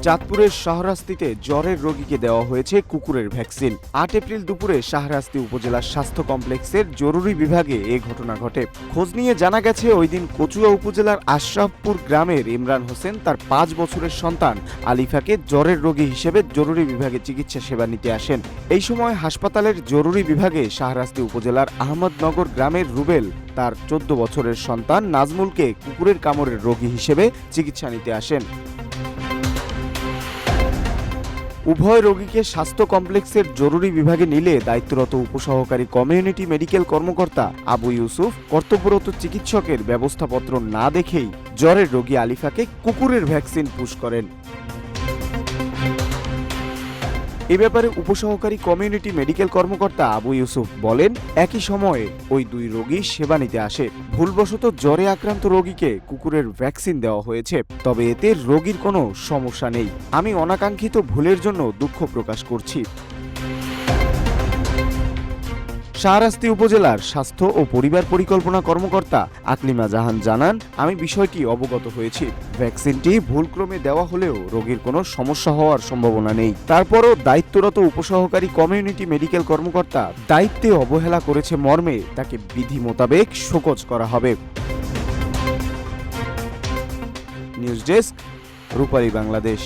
চাঁদপুরের শাহরাস্তিতে জ্বরের রোগীকে দেওয়া হয়েছে কুকুরের ভ্যাকসিন। ৮ এপ্রিল দুপুরে শাহরাস্তি উপজেলার স্বাস্থ্য কমপ্লেক্সের জরুরি বিভাগে এ ঘটনা ঘটে। খোঁজ নিয়ে জানা গেছে, ওই দিন কচুয়া উপজেলার আশরাফপুর গ্রামের ইমরান হোসেন তার ৫ বছরের সন্তান আলিফাকে জ্বরের রোগী হিসেবে জরুরি বিভাগে চিকিৎসা সেবা নিতে আসেন। এই সময় হাসপাতালের জরুরি বিভাগে শাহরাস্তি উপজেলার আহমদনগর গ্রামের রুবেল তার ১৪ বছরের সন্তান নাজমুলকে কুকুরের কামড়ের রোগী হিসেবে চিকিৎসা নিতে আসেন। উভয় রোগীকে স্বাস্থ্য কমপ্লেক্সের জরুরি বিভাগে নিলে দায়িত্বরত উপসহকারী কমিউনিটি মেডিকেল কর্মকর্তা আবু ইউসুফ কর্তব্যরত চিকিৎসকের ব্যবস্থাপত্র না দেখেই জ্বরের রোগী আলিফাকে কুকুরের ভ্যাকসিন পুশ করেন। এ ব্যাপারে উপসহকারী কমিউনিটি মেডিকেল কর্মকর্তা আবু ইউসুফ বলেন, একই সময়ে ওই দুই রোগী সেবা নিতে আসে। ভুলবশত জ্বরে আক্রান্ত রোগীকে কুকুরের ভ্যাকসিন দেওয়া হয়েছে, তবে এতে রোগীর কোনো সমস্যা নেই। আমি অনাকাঙ্ক্ষিত ভুলের জন্য দুঃখ প্রকাশ করছি। শাহরাস্তি উপজেলার স্বাস্থ্য ও পরিবার পরিকল্পনা কর্মকর্তা আকলিমা জাহান জানান, আমি বিষয়টি অবগত হয়েছি। ভ্যাকসিনটি ভুলক্রমে দেওয়া হলেও রোগীর কোনো সমস্যা হওয়ার সম্ভাবনা নেই। তারপরও দায়িত্বরত উপসহকারী কমিউনিটি মেডিকেল কর্মকর্তা দায়িত্বে অবহেলা করেছে মর্মে তাকে বিধি মোতাবেক শোকজ করা হবে। নিউজ ডেস্ক, রূপালী বাংলাদেশ।